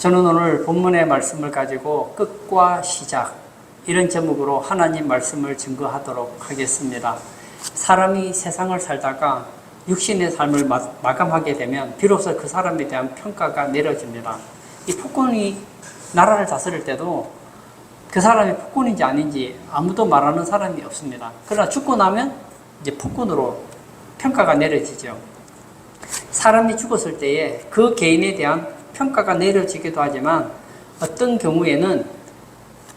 저는 오늘 본문의 말씀을 가지고 끝과 시작 이런 제목으로 하나님 말씀을 증거하도록 하겠습니다. 사람이 세상을 살다가 육신의 삶을 마감하게 되면 비로소 그 사람에 대한 평가가 내려집니다. 이 폭군이 나라를 다스릴 때도 그 사람이 폭군인지 아닌지 아무도 말하는 사람이 없습니다. 그러나 죽고 나면 이제 폭군으로 평가가 내려지죠. 사람이 죽었을 때에 그 개인에 대한 평가가 내려지기도 하지만 어떤 경우에는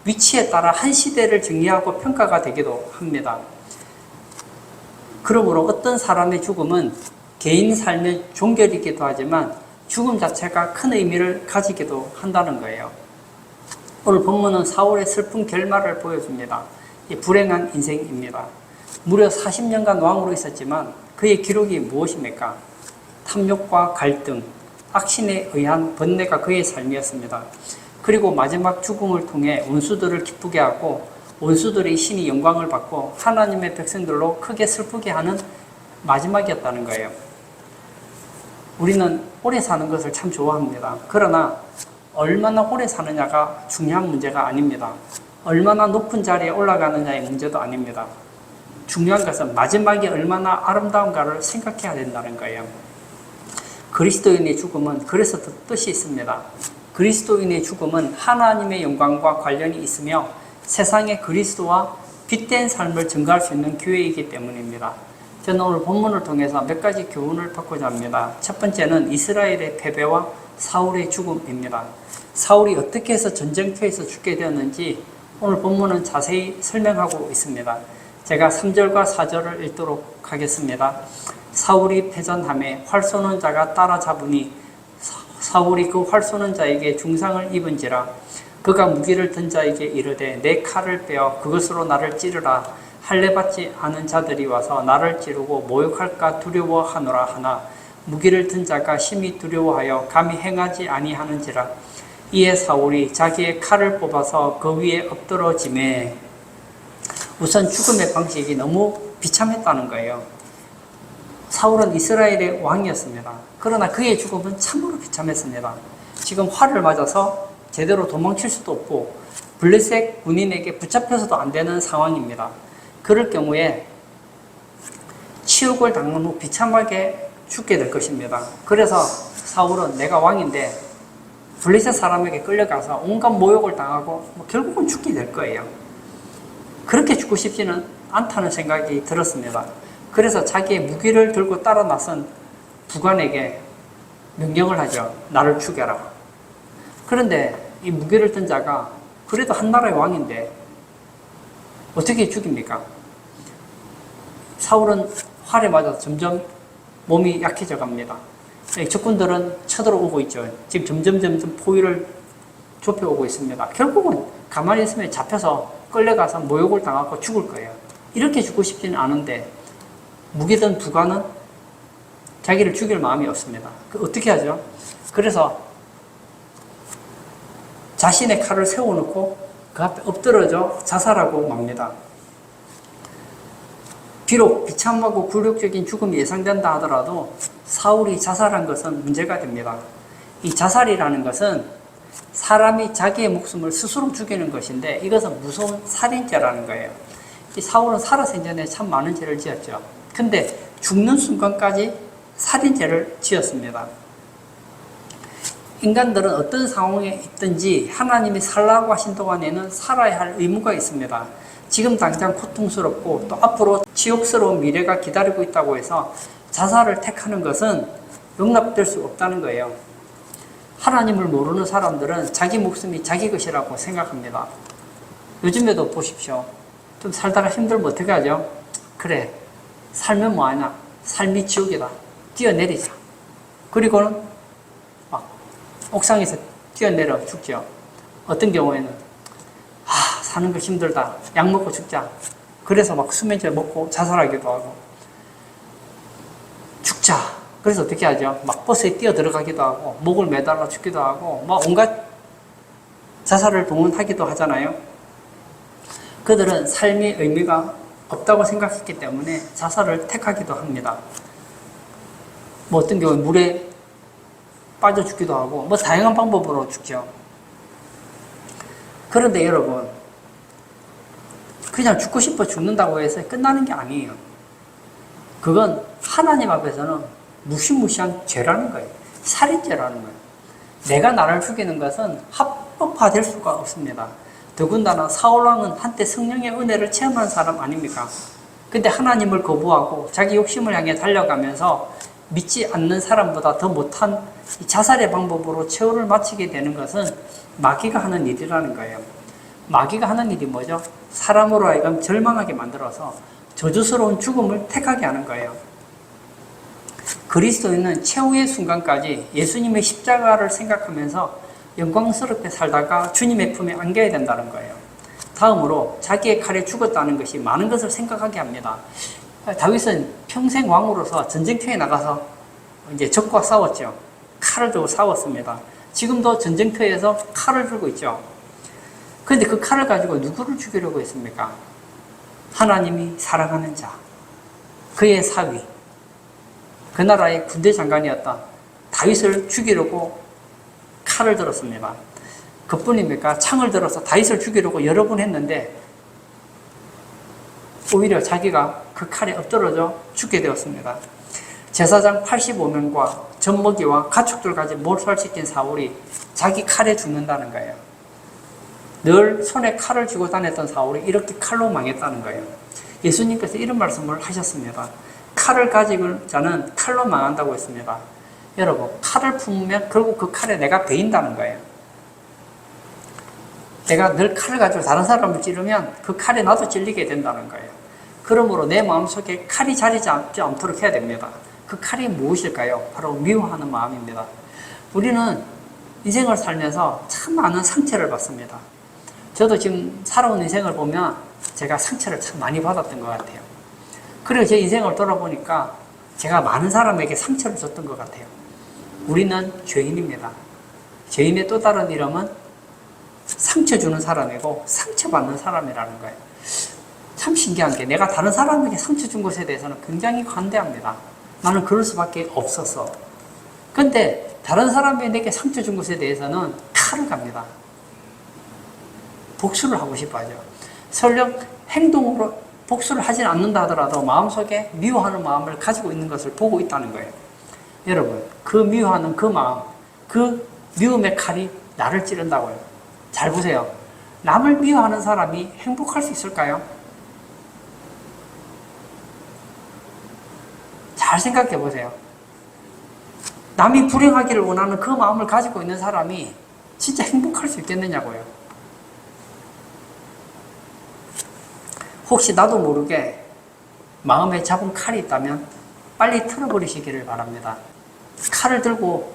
위치에 따라 한 시대를 정리하고 평가가 되기도 합니다. 그러므로 어떤 사람의 죽음은 개인 삶의 종결이기도 하지만 죽음 자체가 큰 의미를 가지기도 한다는 거예요. 오늘 본문은 사울의 슬픈 결말을 보여줍니다. 이 불행한 인생입니다. 무려 40년간 왕으로 있었지만 그의 기록이 무엇입니까? 탐욕과 갈등, 악신에 의한 번뇌가 그의 삶이었습니다. 그리고 마지막 죽음을 통해 원수들을 기쁘게 하고 원수들의 신이 영광을 받고 하나님의 백성들로 크게 슬프게 하는 마지막이었다는 거예요. 우리는 오래 사는 것을 참 좋아합니다. 그러나 얼마나 오래 사느냐가 중요한 문제가 아닙니다. 얼마나 높은 자리에 올라가느냐의 문제도 아닙니다. 중요한 것은 마지막이 얼마나 아름다운가를 생각해야 된다는 거예요. 그리스도인의 죽음은 그래서 더 뜻이 있습니다. 그리스도인의 죽음은 하나님의 영광과 관련이 있으며 세상에 그리스도와 빛된 삶을 증거할 수 있는 기회이기 때문입니다. 저는 오늘 본문을 통해서 몇 가지 교훈을 받고자 합니다. 첫 번째는 이스라엘의 패배와 사울의 죽음입니다. 사울이 어떻게 해서 전쟁터에서 죽게 되었는지 오늘 본문은 자세히 설명하고 있습니다. 제가 3절과 4절을 읽도록 하겠습니다. 사울이 패전함에 활 쏘는 자가 따라잡으니 사울이 그 활 쏘는 자에게 중상을 입은지라 그가 무기를 든 자에게 이르되 내 칼을 빼어 그것으로 나를 찌르라 할례 받지 않은 자들이 와서 나를 찌르고 모욕할까 두려워하노라 하나 무기를 든 자가 심히 두려워하여 감히 행하지 아니하는지라 이에 사울이 자기의 칼을 뽑아서 그 위에 엎드러지매 우선 죽음의 방식이 너무 비참했다는 거예요. 사울은 이스라엘의 왕이었습니다. 그러나 그의 죽음은 참으로 비참했습니다. 지금 활을 맞아서 제대로 도망칠 수도 없고 블레셋 군인에게 붙잡혀서도 안 되는 상황입니다. 그럴 경우에 치욕을 당한 후 비참하게 죽게 될 것입니다. 그래서 사울은 내가 왕인데 블레셋 사람에게 끌려가서 온갖 모욕을 당하고 결국은 죽게 될 거예요. 그렇게 죽고 싶지는 않다는 생각이 들었습니다. 그래서 자기의 무기를 들고 따라 나선 부관에게 명령을 하죠. 나를 죽여라. 그런데 이 무기를 든 자가 그래도 한 나라의 왕인데 어떻게 죽입니까? 사울은 활에 맞아서 점점 몸이 약해져 갑니다. 적군들은 쳐들어오고 있죠. 지금 점점 포위를 좁혀오고 있습니다. 결국은 가만히 있으면 잡혀서 끌려가서 모욕을 당하고 죽을 거예요. 이렇게 죽고 싶지는 않은데 무기든 부관은 자기를 죽일 마음이 없습니다. 어떻게 하죠? 그래서 자신의 칼을 세워놓고 그 앞에 엎드러져 자살하고 맙니다. 비록 비참하고 굴욕적인 죽음이 예상된다 하더라도 사울이 자살한 것은 문제가 됩니다. 이 자살이라는 것은 사람이 자기의 목숨을 스스로 죽이는 것인데 이것은 무서운 살인죄라는 거예요. 이 사울은 살아생 전에 참 많은 죄를 지었죠. 근데 죽는 순간까지 살인죄를 지었습니다. 인간들은 어떤 상황에 있든지 하나님이 살라고 하신 동안에는 살아야 할 의무가 있습니다. 지금 당장 고통스럽고 또 앞으로 치욕스러운 미래가 기다리고 있다고 해서 자살을 택하는 것은 용납될 수 없다는 거예요. 하나님을 모르는 사람들은 자기 목숨이 자기 것이라고 생각합니다. 요즘에도 보십시오. 좀 살다가 힘들면 어떻게 하죠? 그래, 살면 뭐하냐? 삶이 지옥이다. 뛰어내리자. 그리고는 막 옥상에서 뛰어내려 죽죠. 어떤 경우에는 사는 거 힘들다. 약 먹고 죽자. 그래서 막 수면제 먹고 자살하기도 하고 죽자. 그래서 어떻게 하죠? 막 버스에 뛰어 들어가기도 하고 목을 매달아 죽기도 하고 막 온갖 자살을 동원하기도 하잖아요. 그들은 삶의 의미가 없다고 생각했기 때문에 자살을 택하기도 합니다. 뭐 어떤 경우에 물에 빠져 죽기도 하고 뭐 다양한 방법으로 죽죠. 그런데 여러분, 그냥 죽고 싶어 죽는다고 해서 끝나는 게 아니에요. 그건 하나님 앞에서는 무시무시한 죄라는 거예요. 살인죄라는 거예요. 내가 나를 죽이는 것은 합법화될 수가 없습니다. 더군다나 사울왕은 한때 성령의 은혜를 체험한 사람 아닙니까? 근데 하나님을 거부하고 자기 욕심을 향해 달려가면서 믿지 않는 사람보다 더 못한 자살의 방법으로 최후를 마치게 되는 것은 마귀가 하는 일이라는 거예요. 마귀가 하는 일이 뭐죠? 사람으로 하여금 절망하게 만들어서 저주스러운 죽음을 택하게 하는 거예요. 그리스도인은 최후의 순간까지 예수님의 십자가를 생각하면서 영광스럽게 살다가 주님의 품에 안겨야 된다는 거예요. 다음으로 자기의 칼에 죽었다는 것이 많은 것을 생각하게 합니다. 다윗은 평생 왕으로서 전쟁터에 나가서 이제 적과 싸웠죠. 칼을 들고 싸웠습니다. 지금도 전쟁터에서 칼을 들고 있죠. 그런데 그 칼을 가지고 누구를 죽이려고 했습니까? 하나님이 사랑하는 자, 그의 사위, 그 나라의 군대 장관이었던 다윗을 죽이려고 칼을 들었습니다. 그뿐입니까? 창을 들어서 다윗을 죽이려고 여러 번 했는데 오히려 자기가 그 칼에 엎드러져 죽게 되었습니다. 제사장 85명과 젖먹이와 가축들까지 몰살시킨 사울이 자기 칼에 죽는다는 거예요. 늘 손에 칼을 쥐고 다녔던 사울이 이렇게 칼로 망했다는 거예요. 예수님께서 이런 말씀을 하셨습니다. 칼을 가진 자는 칼로 망한다고 했습니다. 여러분, 칼을 품으면 결국 그 칼에 내가 베인다는 거예요. 내가 늘 칼을 가지고 다른 사람을 찌르면 그 칼에 나도 찔리게 된다는 거예요. 그러므로 내 마음속에 칼이 자리 잡지 않도록 해야 됩니다. 그 칼이 무엇일까요? 바로 미워하는 마음입니다. 우리는 인생을 살면서 참 많은 상처를 받습니다. 저도 지금 살아온 인생을 보면 제가 상처를 참 많이 받았던 것 같아요. 그리고 제 인생을 돌아보니까 제가 많은 사람에게 상처를 줬던 것 같아요. 우리는 죄인입니다. 죄인의 또 다른 이름은 상처 주는 사람이고 상처받는 사람이라는 거예요. 참 신기한 게 내가 다른 사람에게 상처 준 것에 대해서는 굉장히 관대합니다. 나는 그럴 수밖에 없어서. 근데 다른 사람이 내게 상처 준 것에 대해서는 칼을 갑니다. 복수를 하고 싶어 하죠. 설령 행동으로 복수를 하진 않는다 하더라도 마음속에 미워하는 마음을 가지고 있는 것을 보고 있다는 거예요. 여러분, 그 미워하는 그 마음, 그 미움의 칼이 나를 찌른다고요. 잘 보세요. 남을 미워하는 사람이 행복할 수 있을까요? 잘 생각해 보세요. 남이 불행하기를 원하는 그 마음을 가지고 있는 사람이 진짜 행복할 수 있겠느냐고요. 혹시 나도 모르게 마음에 잡은 칼이 있다면 빨리 틀어버리시기를 바랍니다. 칼을 들고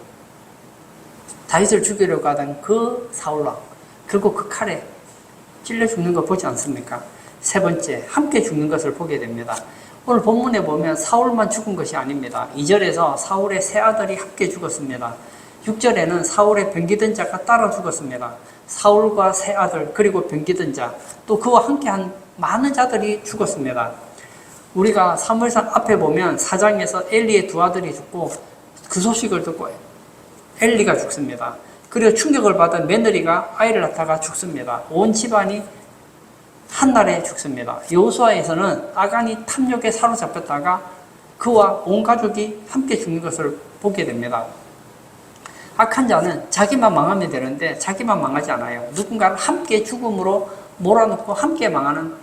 다윗을 죽이려고 하던 그 사울왕, 결국 그 칼에 찔려 죽는 거 보지 않습니까? 세 번째, 함께 죽는 것을 보게 됩니다. 오늘 본문에 보면 사울만 죽은 것이 아닙니다. 2절에서 사울의 세 아들이 함께 죽었습니다. 6절에는 사울의 병기든 자가 따라 죽었습니다. 사울과 세 아들, 그리고 병기든 자, 또 그와 함께한 많은 자들이 죽었습니다. 우리가 사무엘상 앞에 보면 4장에서 엘리의 두 아들이 죽고 그 소식을 듣고 엘리가 죽습니다. 그리고 충격을 받은 며느리가 아이를 낳다가 죽습니다. 온 집안이 한날에 죽습니다. 여호수아에서는 아간이 탐욕에 사로잡혔다가 그와 온 가족이 함께 죽는 것을 보게 됩니다. 악한 자는 자기만 망하면 되는데 자기만 망하지 않아요. 누군가를 함께 죽음으로 몰아넣고 함께 망하는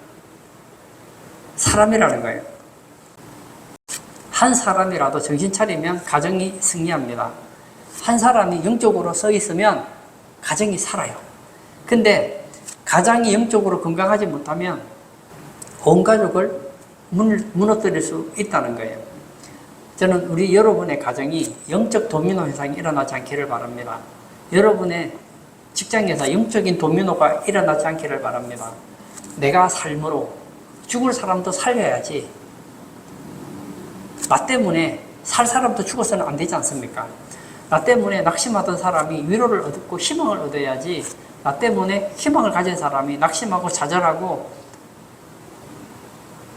사람이라는 거예요. 한 사람이라도 정신 차리면 가정이 승리합니다. 한 사람이 영적으로 서 있으면 가정이 살아요. 근데 가장이 영적으로 건강하지 못하면 온 가족을 무너뜨릴 수 있다는 거예요. 저는 우리 여러분의 가정이 영적 도미노 현상이 일어나지 않기를 바랍니다. 여러분의 직장에서 영적인 도미노가 일어나지 않기를 바랍니다. 내가 삶으로 죽을 사람도 살려야지, 나 때문에 살 사람도 죽어서는 안 되지 않습니까? 나 때문에 낙심하던 사람이 위로를 얻고 희망을 얻어야지, 나 때문에 희망을 가진 사람이 낙심하고 좌절하고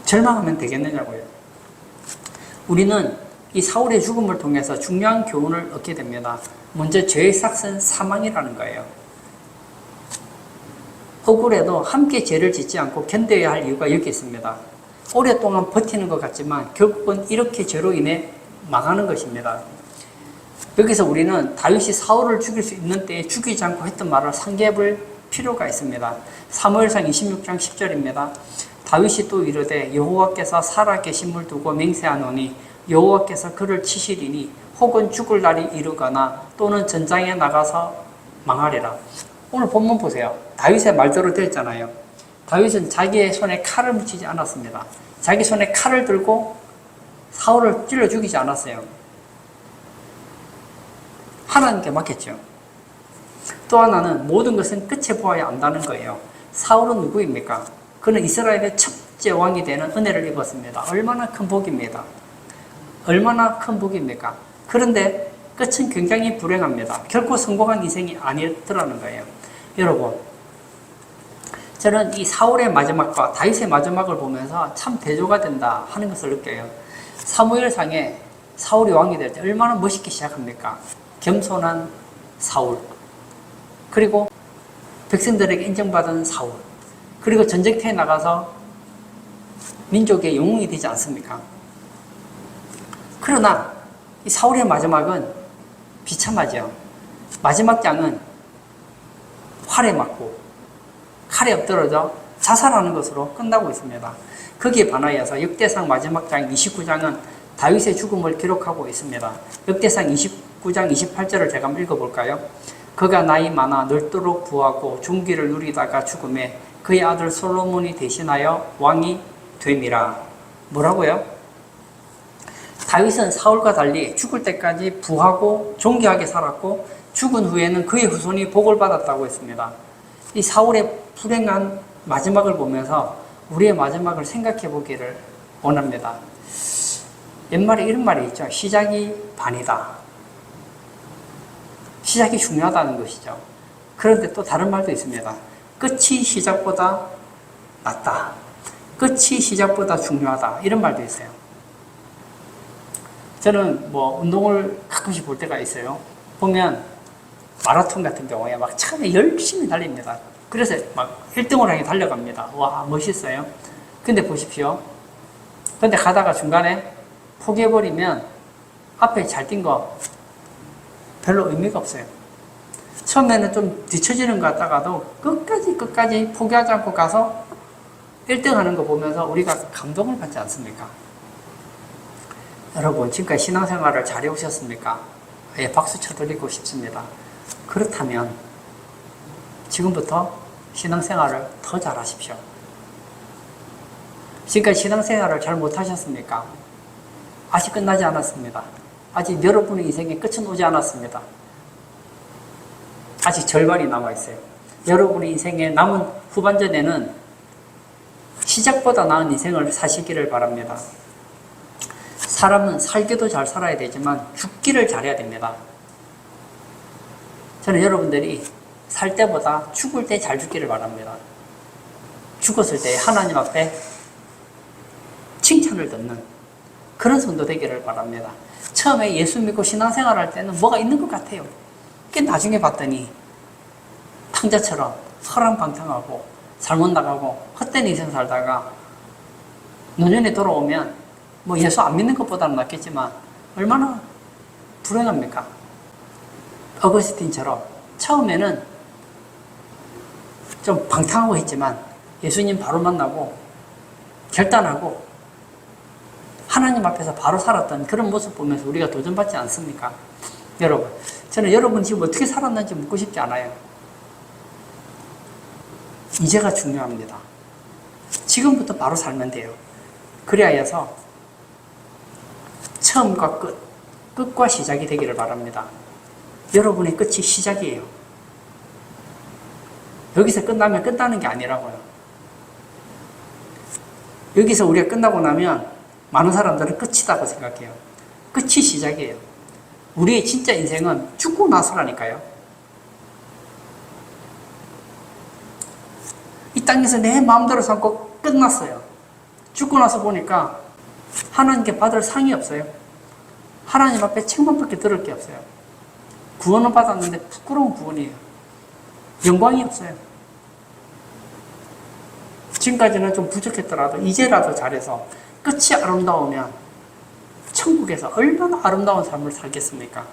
절망하면 되겠느냐고요. 우리는 이 사울의 죽음을 통해서 중요한 교훈을 얻게 됩니다. 먼저 죄의 삭은 사망이라는 거예요. 억울해도 함께 죄를 짓지 않고 견뎌야 할 이유가 여기 있습니다. 오랫동안 버티는 것 같지만 결국은 이렇게 죄로 인해 망하는 것입니다. 여기서 우리는 다윗이 사울을 죽일 수 있는 때에 죽이지 않고 했던 말을 상기해 볼 필요가 있습니다. 사무엘상 26장 10절입니다. 다윗이 또 이르되 여호와께서 살아 계심을 두고 맹세하노니 여호와께서 그를 치시리니 혹은 죽을 날이 이르거나 또는 전장에 나가서 망하리라. 오늘 본문 보세요. 다윗의 말대로 됐잖아요. 다윗은 자기의 손에 칼을 묻히지 않았습니다. 자기 손에 칼을 들고 사울을 찔러 죽이지 않았어요. 하나님께 맡겼죠. 또 하나는 모든 것은 끝에 보아야 안다는 거예요. 사울은 누구입니까? 그는 이스라엘의 첫째 왕이 되는 은혜를 입었습니다. 얼마나 큰 복입니다. 얼마나 큰 복입니까? 그런데 끝은 굉장히 불행합니다. 결코 성공한 인생이 아니더라는 거예요. 여러분, 저는 이 사울의 마지막과 다윗의 마지막을 보면서 참 대조가 된다 하는 것을 느껴요. 사무엘상에 사울이 왕이 될 때 얼마나 멋있게 시작합니까? 겸손한 사울, 그리고 백성들에게 인정받은 사울, 그리고 전쟁터에 나가서 민족의 영웅이 되지 않습니까? 그러나 이 사울의 마지막은 비참하죠. 마지막 장은 활에 맞고 칼에 엎드러져 자살하는 것으로 끝나고 있습니다. 거기에 반하여서 역대상 마지막 장 29장은 다윗의 죽음을 기록하고 있습니다. 역대상 29장 28절을 제가 한번 읽어볼까요? 그가 나이 많아 늙도록 부하고 존귀를 누리다가 죽음에 그의 아들 솔로몬이 대신하여 왕이 됨이라. 뭐라고요? 다윗은 사울과 달리 죽을 때까지 부하고 존귀하게 살았고 죽은 후에는 그의 후손이 복을 받았다고 했습니다. 이 사울의 불행한 마지막을 보면서 우리의 마지막을 생각해 보기를 원합니다. 옛말에 이런 말이 있죠. 시작이 반이다. 시작이 중요하다는 것이죠. 그런데 또 다른 말도 있습니다. 끝이 시작보다 낫다. 끝이 시작보다 중요하다. 이런 말도 있어요. 저는 운동을 가끔씩 볼 때가 있어요. 보면 마라톤 같은 경우에 막 처음에 열심히 달립니다. 그래서 막 1등을 향해 달려갑니다. 와, 멋있어요. 근데 보십시오. 근데 가다가 중간에 포기해버리면 앞에 잘 뛴 거 별로 의미가 없어요. 처음에는 좀 뒤처지는 것 같다가도 끝까지 포기하지 않고 가서 1등 하는 거 보면서 우리가 감동을 받지 않습니까? 여러분, 지금까지 신앙생활을 잘 해오셨습니까? 예, 박수 쳐드리고 싶습니다. 그렇다면 지금부터 신앙생활을 더 잘하십시오. 지금까지 신앙생활을 잘 못하셨습니까? 아직 끝나지 않았습니다. 아직 여러분의 인생의 끝은 오지 않았습니다. 아직 절반이 남아있어요. 여러분의 인생의 남은 후반전에는 시작보다 나은 인생을 사시기를 바랍니다. 사람은 살기도 잘 살아야 되지만 죽기를 잘해야 됩니다. 저는 여러분들이 살 때보다 죽을 때 잘 죽기를 바랍니다. 죽었을 때 하나님 앞에 칭찬을 듣는 그런 성도 되기를 바랍니다. 처음에 예수 믿고 신앙생활 할 때는 뭐가 있는 것 같아요. 그게 나중에 봤더니 탕자처럼 허랑방탕하고 잘못 나가고 헛된 인생 살다가 노년에 돌아오면 예수 안 믿는 것보다는 낫겠지만 얼마나 불행합니까? 어거스틴처럼 처음에는 좀 방탕하고 했지만 예수님 바로 만나고 결단하고 하나님 앞에서 바로 살았던 그런 모습 보면서 우리가 도전받지 않습니까? 여러분, 저는 여러분이 지금 어떻게 살았는지 묻고 싶지 않아요. 이제가 중요합니다. 지금부터 바로 살면 돼요. 그래야 해서 처음과 끝과 시작이 되기를 바랍니다. 여러분의 끝이 시작이에요. 여기서 끝나면 끝나는 게 아니라고요. 여기서 우리가 끝나고 나면 많은 사람들은 끝이라고 생각해요. 끝이 시작이에요. 우리의 진짜 인생은 죽고 나서라니까요. 이 땅에서 내 마음대로 살고 끝났어요. 죽고 나서 보니까 하나님께 받을 상이 없어요. 하나님 앞에 책망밖에 들을 게 없어요. 구원을 받았는데 부끄러운 구원이에요. 영광이 없어요. 지금까지는 좀 부족했더라도 이제라도 잘해서 끝이 아름다우면 천국에서 얼마나 아름다운 삶을 살겠습니까?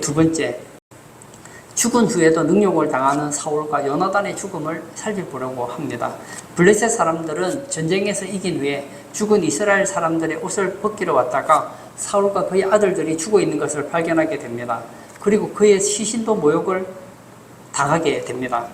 두 번째, 죽은 후에도 능욕을 당하는 사울과 요나단의 죽음을 살펴보려고 합니다. 블레셋 사람들은 전쟁에서 이긴 후에 죽은 이스라엘 사람들의 옷을 벗기러 왔다가 사울과 그의 아들들이 죽어 있는 것을 발견하게 됩니다. 그리고 그의 시신도 모욕을 당하게 됩니다.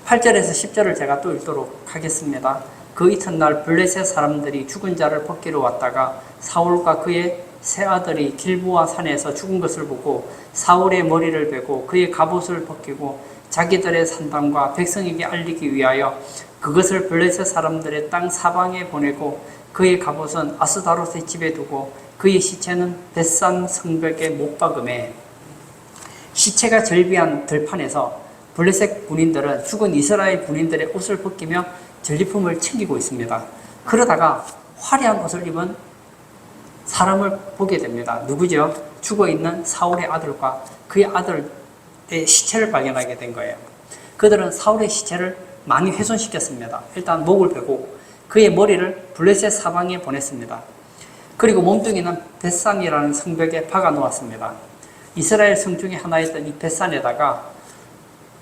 8절에서 10절을 제가 또 읽도록 하겠습니다. 그 이튿날 블레셋 사람들이 죽은 자를 벗기러 왔다가 사울과 그의 세 아들이 길보아 산에서 죽은 것을 보고 사울의 머리를 베고 그의 갑옷을 벗기고 자기들의 산당과 백성에게 알리기 위하여 그것을 블레셋 사람들의 땅 사방에 보내고 그의 갑옷은 아스다롯의 집에 두고 그의 시체는 벳산 성벽에 못 박음에 시체가 절비한 들판에서 블레셋 군인들은 죽은 이스라엘 군인들의 옷을 벗기며 전리품을 챙기고 있습니다. 그러다가 화려한 옷을 입은 사람을 보게 됩니다. 누구죠? 죽어있는 사울의 아들과 그의 아들의 시체를 발견하게 된 거예요. 그들은 사울의 시체를 많이 훼손시켰습니다. 일단 목을 베고 그의 머리를 블레셋 사방에 보냈습니다. 그리고 몸뚱이는 벳산이라는 성벽에 박아 놓았습니다. 이스라엘 성 중에 하나였던 이 벳산에다가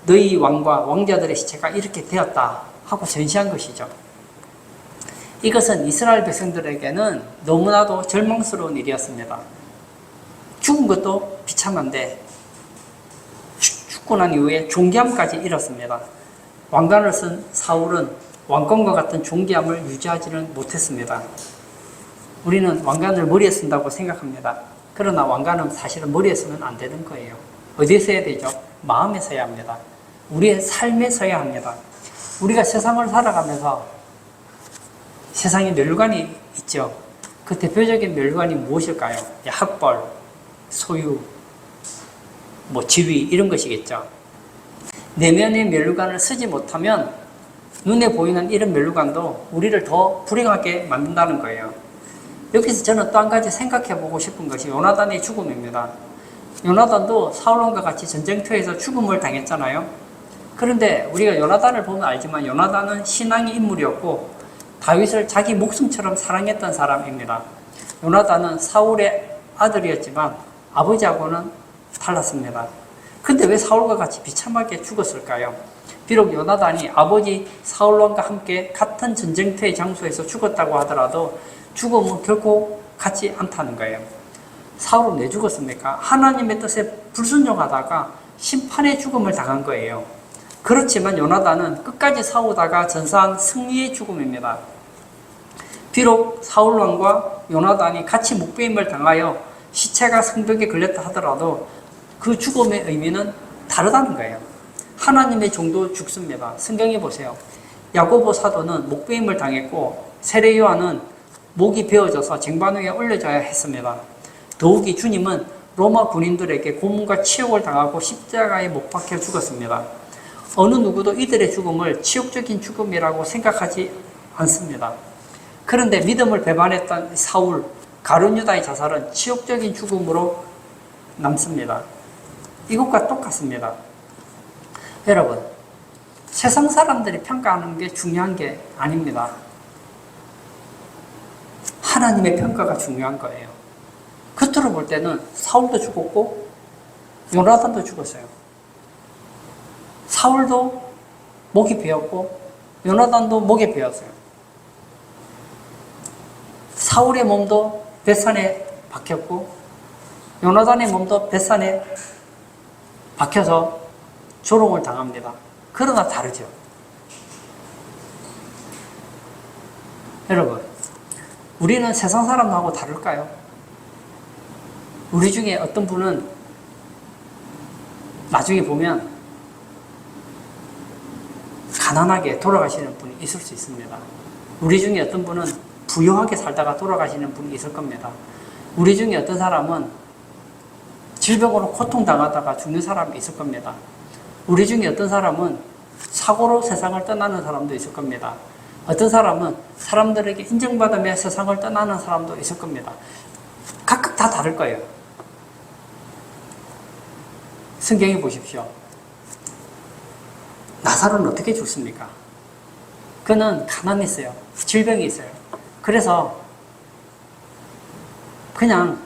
너희 왕과 왕자들의 시체가 이렇게 되었다 하고 전시한 것이죠. 이것은 이스라엘 백성들에게는 너무나도 절망스러운 일이었습니다. 죽은 것도 비참한데 죽고 난 이후에 존귀함까지 잃었습니다. 왕관을 쓴 사울은 왕권과 같은 존귀함을 유지하지는 못했습니다. 우리는 왕관을 머리에 쓴다고 생각합니다. 그러나 왕관은 사실은 머리에 쓰면 안 되는 거예요. 어디에 써야 되죠? 마음에 써야 합니다. 우리의 삶에 써야 합니다. 우리가 세상을 살아가면서 세상에 면류관이 있죠. 그 대표적인 면류관이 무엇일까요? 학벌, 소유, 지위 이런 것이겠죠. 내면의 면류관을 쓰지 못하면 눈에 보이는 이런 면류관도 우리를 더 불행하게 만든다는 거예요. 여기서 저는 또 한 가지 생각해 보고 싶은 것이 요나단의 죽음입니다. 요나단도 사울왕과 같이 전쟁터에서 죽음을 당했잖아요. 그런데 우리가 요나단을 보면 알지만 요나단은 신앙의 인물이었고 다윗을 자기 목숨처럼 사랑했던 사람입니다. 요나단은 사울의 아들이었지만 아버지하고는 달랐습니다. 근데 왜 사울과 같이 비참하게 죽었을까요? 비록 요나단이 아버지 사울왕과 함께 같은 전쟁터의 장소에서 죽었다고 하더라도 죽음은 결코 같지 않다는 거예요. 사울은 왜 죽었습니까? 하나님의 뜻에 불순종하다가 심판의 죽음을 당한 거예요. 그렇지만 요나단은 끝까지 싸우다가 전사한 승리의 죽음입니다. 비록 사울왕과 요나단이 같이 목베임을 당하여 시체가 성벽에 걸렸다 하더라도 그 죽음의 의미는 다르다는 거예요. 하나님의 종도 죽습니다. 성경에 보세요. 야고보 사도는 목베임을 당했고 세례 요한은 목이 베어져서 쟁반 위에 올려져야 했습니다. 더욱이 주님은 로마 군인들에게 고문과 치욕을 당하고 십자가에 못 박혀 죽었습니다. 어느 누구도 이들의 죽음을 치욕적인 죽음이라고 생각하지 않습니다. 그런데 믿음을 배반했던 사울, 가룟 유다의 자살은 치욕적인 죽음으로 남습니다. 이것과 똑같습니다. 여러분, 세상 사람들이 평가하는 게 중요한 게 아닙니다. 하나님의 평가가 중요한 거예요. 겉으로 볼 때는 사울도 죽었고 요나단도 죽었어요. 사울도 목이 베었고 요나단도 목에 베었어요. 사울의 몸도 벳산에 박혔고 요나단의 몸도 벳산에 박혀서 조롱을 당합니다. 그러나 다르죠. 여러분, 우리는 세상 사람하고 다를까요? 우리 중에 어떤 분은 나중에 보면 가난하게 돌아가시는 분이 있을 수 있습니다. 우리 중에 어떤 분은 부유하게 살다가 돌아가시는 분이 있을 겁니다. 우리 중에 어떤 사람은 질병으로 고통당하다가 죽는 사람이 있을 겁니다. 우리 중에 어떤 사람은 사고로 세상을 떠나는 사람도 있을 겁니다. 어떤 사람은 사람들에게 인정받으며 세상을 떠나는 사람도 있을 겁니다. 각각 다 다를 거예요. 성경에 보십시오. 나사로는 어떻게 죽습니까? 그는 가난했어요. 질병이 있어요. 그래서 그냥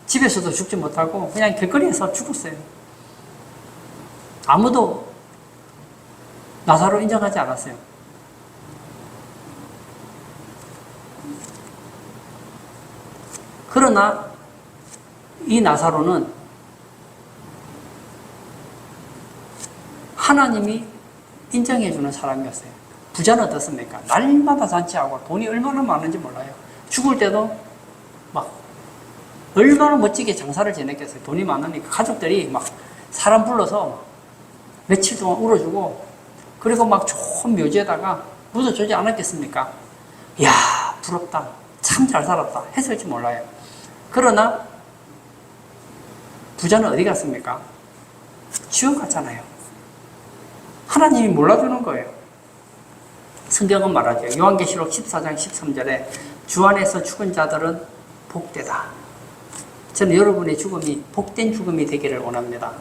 집에서도 죽지 못하고 그냥 길거리에서 죽었어요. 아무도 나사로 인정하지 않았어요. 그러나 이 나사로는 하나님이 인정해주는 사람이었어요. 부자는 어떻습니까? 날마다 잔치하고 돈이 얼마나 많은지 몰라요. 죽을 때도 막 얼마나 멋지게 장사를 지냈겠어요. 돈이 많으니까 가족들이 막 사람 불러서 며칠 동안 울어주고 그리고 막 좋은 묘지에다가 묻어주지 않았겠습니까? 이야 부럽다. 참 잘 살았다. 했을지 몰라요. 그러나 부자는 어디 갔습니까? 지옥 갔잖아요. 하나님이 몰라주는 거예요. 성경은 말하죠. 요한계시록 14장 13절에 주 안에서 죽은 자들은 복되다. 저는 여러분의 죽음이 복된 죽음이 되기를 원합니다.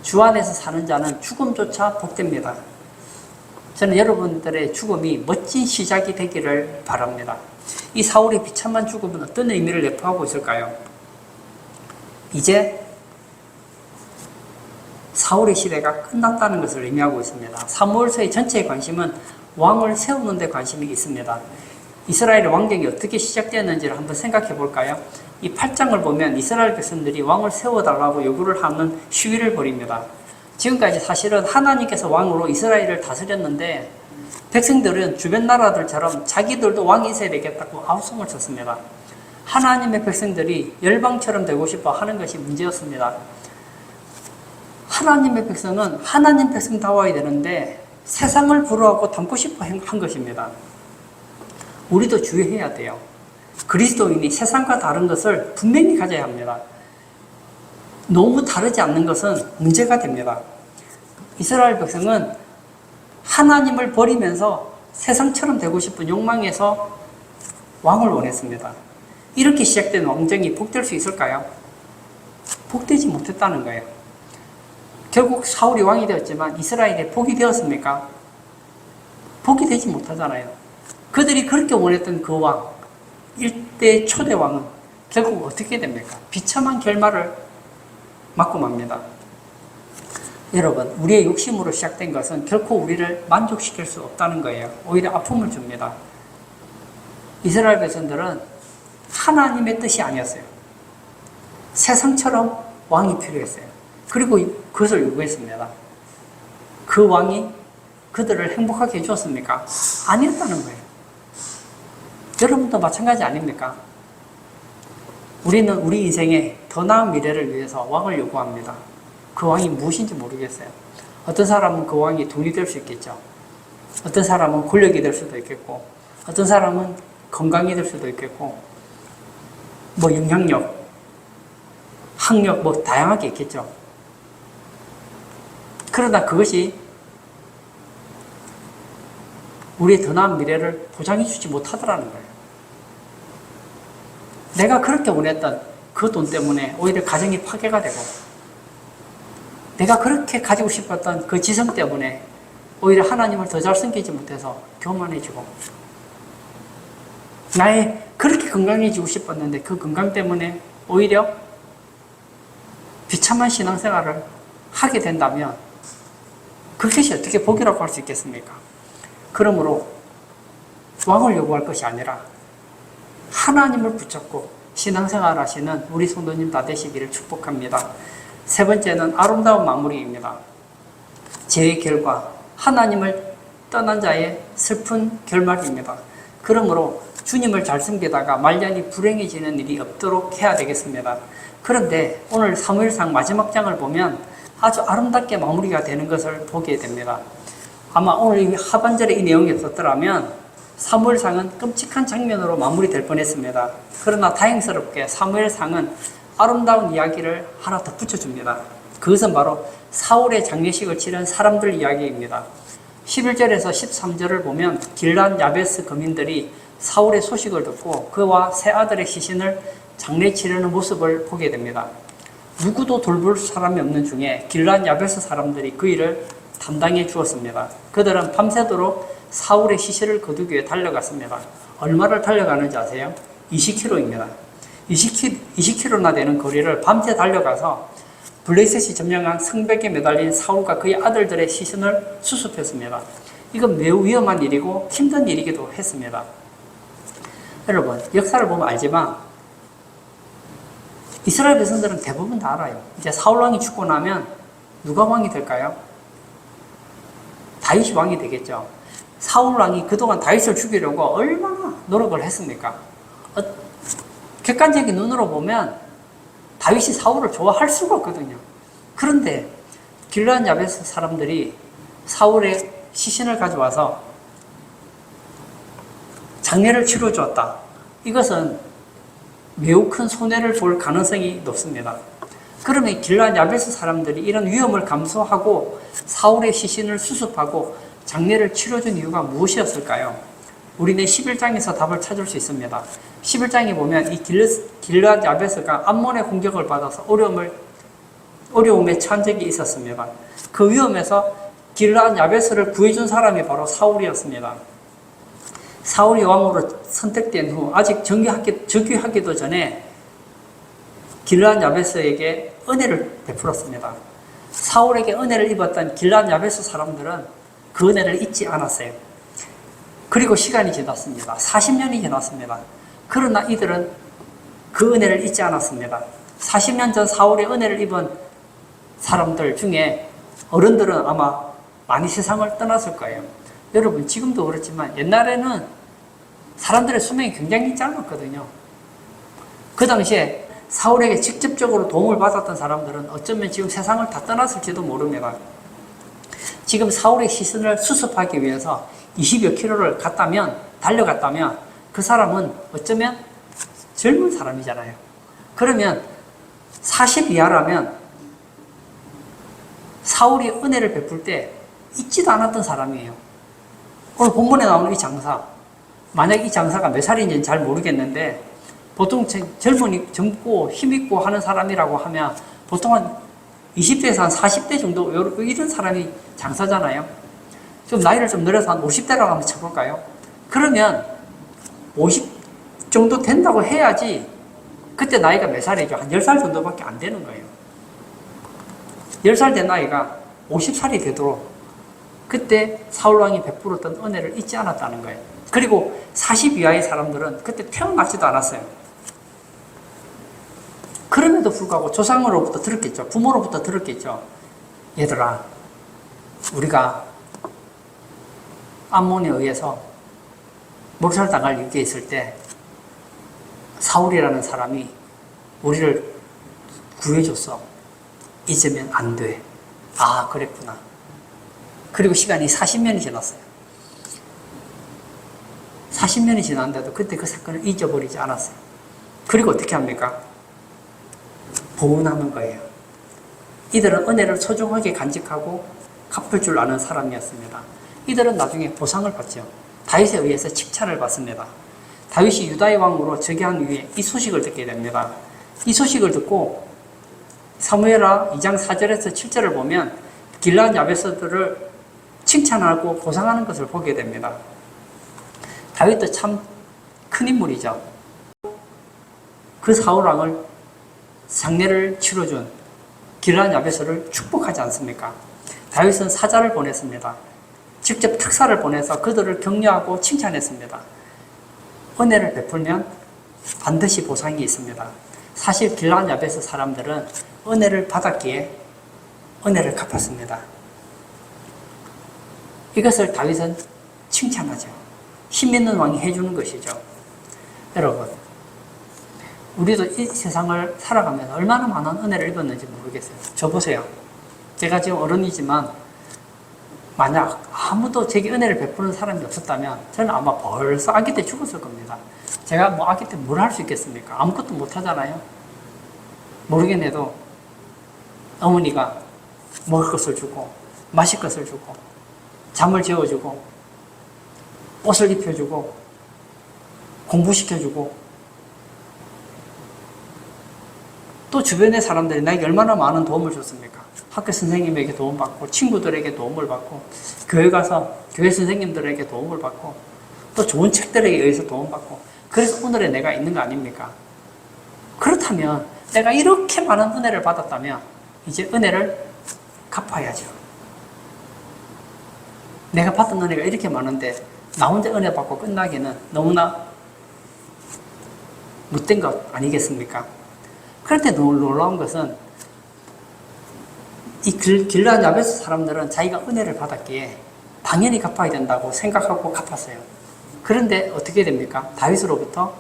주 안에서 사는 자는 죽음조차 복됩니다. 저는 여러분들의 죽음이 멋진 시작이 되기를 바랍니다. 이 사울의 비참한 죽음은 어떤 의미를 내포하고 있을까요? 이제 사울의 시대가 끝났다는 것을 의미하고 있습니다. 사무엘서의 전체의 관심은 왕을 세우는 데 관심이 있습니다. 이스라엘의 왕정이 어떻게 시작되었는지를 한번 생각해 볼까요? 이 8장을 보면 이스라엘 백성들이 왕을 세워달라고 요구를 하는 시위를 벌입니다. 지금까지 사실은 하나님께서 왕으로 이스라엘을 다스렸는데 백성들은 주변 나라들처럼 자기들도 왕이 있어야 되겠다고 아우성을 쳤습니다. 하나님의 백성들이 열방처럼 되고 싶어 하는 것이 문제였습니다. 하나님의 백성은 하나님 백성다워야 되는데 세상을 부러워하고 닮고 싶어 한 것입니다. 우리도 주의해야 돼요. 그리스도인이 세상과 다른 것을 분명히 가져야 합니다. 너무 다르지 않는 것은 문제가 됩니다. 이스라엘 백성은 하나님을 버리면서 세상처럼 되고 싶은 욕망에서 왕을 원했습니다. 이렇게 시작된 왕정이 복될 수 있을까요? 복되지 못했다는 거예요. 결국 사울이 왕이 되었지만 이스라엘에 복이 되었습니까? 복이 되지 못하잖아요. 그들이 그렇게 원했던 그 왕, 일대 초대 왕은 결국 어떻게 됩니까? 비참한 결말을 맞고 맙니다. 여러분, 우리의 욕심으로 시작된 것은 결코 우리를 만족시킬 수 없다는 거예요. 오히려 아픔을 줍니다. 이스라엘 백성들은 하나님의 뜻이 아니었어요. 세상처럼 왕이 필요했어요. 그리고 그것을 요구했습니다. 그 왕이 그들을 행복하게 해주었습니까? 아니었다는 거예요. 여러분도 마찬가지 아닙니까? 우리는 우리 인생에 더 나은 미래를 위해서 왕을 요구합니다. 그 왕이 무엇인지 모르겠어요. 어떤 사람은 그 왕이 돈이 될 수 있겠죠. 어떤 사람은 권력이 될 수도 있겠고, 어떤 사람은 건강이 될 수도 있겠고, 뭐 영향력, 학력, 뭐 다양하게 있겠죠. 그러나 그것이 우리의 더 나은 미래를 보장해 주지 못하더라는 거예요. 내가 그렇게 원했던 그 돈 때문에 오히려 가정이 파괴가 되고, 내가 그렇게 가지고 싶었던 그 지성 때문에 오히려 하나님을 더 잘 섬기지 못해서 교만해지고, 나의 그렇게 건강해지고 싶었는데 그 건강 때문에 오히려 비참한 신앙생활을 하게 된다면 그것이 어떻게 복이라고 할 수 있겠습니까? 그러므로 왕을 요구할 것이 아니라 하나님을 붙잡고 신앙생활 하시는 우리 성도님 다 되시기를 축복합니다. 세 번째는 아름다운 마무리입니다. 죄의 결과, 하나님을 떠난 자의 슬픈 결말입니다. 그러므로 주님을 잘 섬기다가 말년이 불행해지는 일이 없도록 해야 되겠습니다. 그런데 오늘 사무엘상 마지막 장을 보면 아주 아름답게 마무리가 되는 것을 보게 됩니다. 아마 오늘 하반절에 이 내용이 없었더라면 사무엘상은 끔찍한 장면으로 마무리될 뻔했습니다. 그러나 다행스럽게 사무엘상은 아름다운 이야기를 하나 더 붙여줍니다. 그것은 바로 사울의 장례식을 치른 사람들 이야기입니다. 11절에서 13절을 보면 길란 야베스 거민들이 사울의 소식을 듣고 그와 세 아들의 시신을 장례 치르는 모습을 보게 됩니다. 누구도 돌볼 사람이 없는 중에 길르앗 야베스 사람들이 그 일을 담당해 주었습니다. 그들은 밤새도록 사울의 시신을 거두기 위해 달려갔습니다. 얼마를 달려가는지 아세요? 20km입니다. 20km나 되는 거리를 밤새 달려가서 블레셋이 점령한 성벽에 매달린 사울과 그의 아들들의 시신을 수습했습니다. 이건 매우 위험한 일이고 힘든 일이기도 했습니다. 여러분, 역사를 보면 알지만 이스라엘 백성들은 대부분 다 알아요. 이제 사울 왕이 죽고 나면 누가 왕이 될까요? 다윗이 왕이 되겠죠. 사울 왕이 그동안 다윗을 죽이려고 얼마나 노력을 했습니까? 객관적인 눈으로 보면 다윗이 사울을 좋아할 수가 없거든요. 그런데 길르앗 야베스 사람들이 사울의 시신을 가져와서 장례를 치러 주었다. 이것은 매우 큰 손해를 볼 가능성이 높습니다. 그러면 길르앗 야베스 사람들이 이런 위험을 감수하고 사울의 시신을 수습하고 장례를 치러준 이유가 무엇이었을까요? 우리는 11장에서 답을 찾을 수 있습니다. 11장에 보면 이 길르앗 야베스가 암몬의 공격을 받아서 어려움에 처한 적이 있었습니다. 그 위험에서 길르앗 야베스를 구해준 사람이 바로 사울이었습니다. 사울이 왕으로 선택된 후 아직 즉위하기도 전에 길르앗 야베스에게 은혜를 베풀었습니다. 사울에게 은혜를 입었던 길르앗 야베스 사람들은 그 은혜를 잊지 않았어요. 그리고 시간이 지났습니다. 40년이 지났습니다. 그러나 이들은 그 은혜를 잊지 않았습니다. 40년 전 사울의 은혜를 입은 사람들 중에 어른들은 아마 많이 세상을 떠났을 거예요. 여러분, 지금도 그렇지만 옛날에는 사람들의 수명이 굉장히 짧았거든요. 그 당시에 사울에게 직접적으로 도움을 받았던 사람들은 어쩌면 지금 세상을 다 떠났을지도 모릅니다. 지금 사울의 시신을 수습하기 위해서 20여 킬로를 달려갔다면 그 사람은 어쩌면 젊은 사람이잖아요. 그러면 40 이하라면 사울이 은혜를 베풀 때 잊지도 않았던 사람이에요. 오늘 본문에 나오는 이 장사, 만약 이 장사가 몇 살인지는 잘 모르겠는데 보통 젊고 힘있고 하는 사람이라고 하면 보통 한 20대에서 한 40대 정도 이런 사람이 장사잖아요. 좀 나이를 좀 늘려서 한 50대라고 한번 쳐볼까요? 그러면 50 정도 된다고 해야지 그때 나이가 몇 살이죠? 한 10살 정도밖에 안 되는 거예요. 10살 된 나이가 50살이 되도록 그때 사울왕이 베풀었던 은혜를 잊지 않았다는 거예요. 그리고 40 이하의 사람들은 그때 태어나지도 않았어요. 그럼에도 불구하고 조상으로부터 들었겠죠. 부모로부터 들었겠죠. 얘들아, 우리가 암몬에 의해서 몰살당할 위기에 있을 때 사울이라는 사람이 우리를 구해줬어. 잊으면 안 돼. 아, 그랬구나. 그리고 시간이 40년이 지났어요. 40년이 지났는데도 그때 그 사건을 잊어버리지 않았어요. 그리고 어떻게 합니까? 보은하는 거예요. 이들은 은혜를 소중하게 간직하고 갚을 줄 아는 사람이었습니다. 이들은 나중에 보상을 받죠. 다윗에 의해서 칭찬을 받습니다. 다윗이 유다의 왕으로 즉위한 후에 이 소식을 듣게 됩니다. 이 소식을 듣고 사무엘하 2장 4절에서 7절을 보면 길르앗 야베스들을 칭찬하고 보상하는 것을 보게 됩니다. 다윗도 참 큰 인물이죠. 그 사울왕을 장례를 치러준 길르앗 야베스를 축복하지 않습니까? 다윗은 사자를 보냈습니다. 직접 특사를 보내서 그들을 격려하고 칭찬했습니다. 은혜를 베풀면 반드시 보상이 있습니다. 사실 길르앗 야베스 사람들은 은혜를 받았기에 은혜를 갚았습니다. 이것을 다윗은 칭찬하죠. 힘 있는 왕이 해주는 것이죠. 여러분, 우리도 이 세상을 살아가면서 얼마나 많은 은혜를 입었는지 모르겠어요. 저 보세요. 제가 지금 어른이지만 만약 아무도 제게 은혜를 베푸는 사람이 없었다면 저는 아마 벌써 아기 때 죽었을 겁니다. 제가 뭐 아기 때 뭘 할 수 있겠습니까? 아무것도 못 하잖아요. 모르겠네도 어머니가 먹을 것을 주고 마실 것을 주고 잠을 재워주고 옷을 입혀주고 공부시켜주고 또 주변의 사람들이 나에게 얼마나 많은 도움을 줬습니까? 학교 선생님에게 도움받고, 친구들에게 도움을 받고, 교회 가서 교회 선생님들에게 도움을 받고, 또 좋은 책들에 의해서 도움받고, 그래서 오늘의 내가 있는 거 아닙니까? 그렇다면 내가 이렇게 많은 은혜를 받았다면 이제 은혜를 갚아야죠. 내가 받은 은혜가 이렇게 많은데 나 혼자 은혜 받고 끝나기는 너무나 못된 것 아니겠습니까? 그런데 놀라운 것은 이 길르앗 야베스 사람들은 자기가 은혜를 받았기에 당연히 갚아야 된다고 생각하고 갚았어요. 그런데 어떻게 됩니까? 다윗으로부터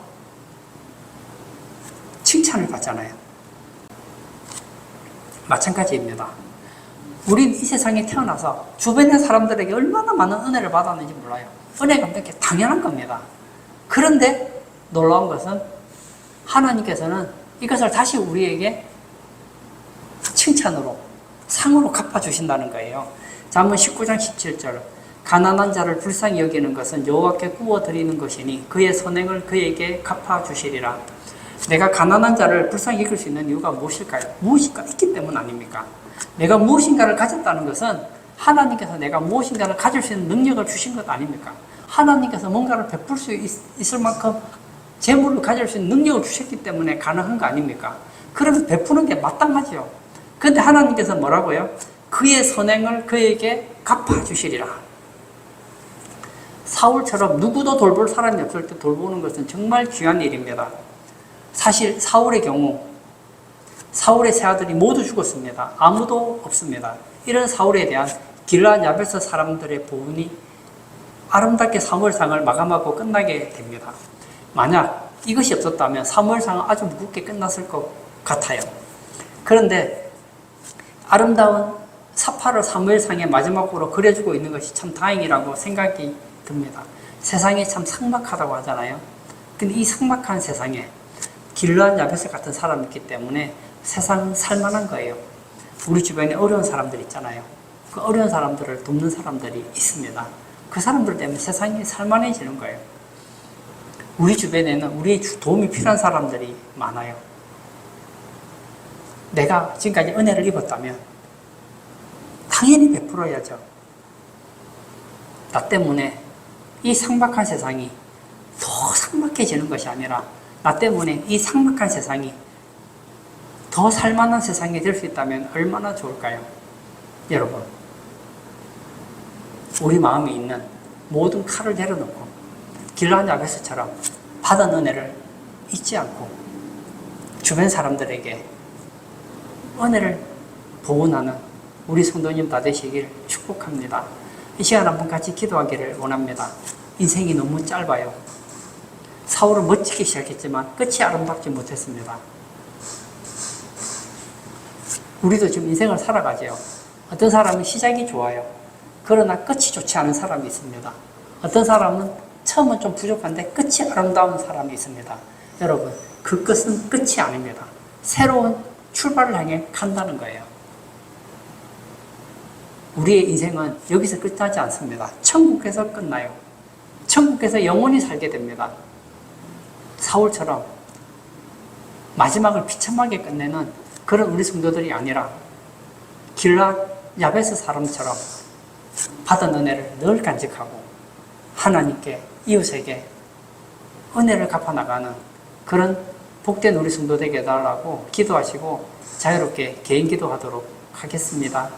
칭찬을 받잖아요. 마찬가지입니다. 우린 이 세상에 태어나서 주변의 사람들에게 얼마나 많은 은혜를 받았는지 몰라요. 은혜가 그렇게 당연한 겁니다. 그런데 놀라운 것은 하나님께서는 이것을 다시 우리에게 칭찬으로, 상으로 갚아주신다는 거예요. 잠언 19장 17절 가난한 자를 불쌍히 여기는 것은 여호와께 구워드리는 것이니 그의 선행을 그에게 갚아주시리라. 내가 가난한 자를 불쌍히 여길 수 있는 이유가 무엇일까요? 무엇인가 있기 때문 아닙니까? 내가 무엇인가를 가졌다는 것은 하나님께서 내가 무엇인가를 가질 수 있는 능력을 주신 것 아닙니까? 하나님께서 뭔가를 베풀 수 있을 만큼 재물을 가질 수 있는 능력을 주셨기 때문에 가능한 거 아닙니까? 그러면 베푸는 게 마땅하죠. 그런데 하나님께서 뭐라고요? 그의 선행을 그에게 갚아주시리라. 사울처럼 누구도 돌볼 사람이 없을 때 돌보는 것은 정말 귀한 일입니다. 사실 사울의 경우 사울의 세 아들이 모두 죽었습니다. 아무도 없습니다. 이런 사울에 대한 길르앗 야베스 사람들의 보훈이 아름답게 사무엘상을 마감하고 끝나게 됩니다. 만약 이것이 없었다면 사무엘상은 아주 무겁게 끝났을 것 같아요. 그런데 아름다운 사파를 사무엘상의 마지막으로 그려주고 있는 것이 참 다행이라고 생각이 듭니다. 세상이 참 삭막하다고 하잖아요. 근데 이 삭막한 세상에 길르앗 야베스 같은 사람이 있기 때문에 세상은 살만한 거예요. 우리 주변에 어려운 사람들 있잖아요. 그 어려운 사람들을 돕는 사람들이 있습니다. 그 사람들 때문에 세상이 살만해지는 거예요. 우리 주변에는 우리의 도움이 필요한 사람들이 많아요. 내가 지금까지 은혜를 입었다면 당연히 베풀어야죠. 나 때문에 이 삭막한 세상이 더 삭막해지는 것이 아니라 나 때문에 이 삭막한 세상이 더 살만한 세상이 될 수 있다면 얼마나 좋을까요? 여러분, 우리 마음에 있는 모든 칼을 내려놓고 길르앗 야베스처럼 받은 은혜를 잊지 않고 주변 사람들에게 은혜를 보훈하는 우리 성도님 다 되시길 축복합니다. 이 시간 한번 같이 기도하기를 원합니다. 인생이 너무 짧아요. 사울은 멋지게 시작했지만 끝이 아름답지 못했습니다. 우리도 지금 인생을 살아가죠. 어떤 사람은 시작이 좋아요. 그러나 끝이 좋지 않은 사람이 있습니다. 어떤 사람은 처음은 좀 부족한데 끝이 아름다운 사람이 있습니다. 여러분, 그 끝은 끝이 아닙니다. 새로운 출발을 향해 간다는 거예요. 우리의 인생은 여기서 끝나지 않습니다. 천국에서 끝나요. 천국에서 영원히 살게 됩니다. 사울처럼 마지막을 비참하게 끝내는 그런 우리 성도들이 아니라 길르앗 야베스 사람처럼 받은 은혜를 늘 간직하고 하나님께 이웃에게 은혜를 갚아나가는 그런 복된 우리 성도 되게 해달라고 기도하시고 자유롭게 개인 기도하도록 하겠습니다.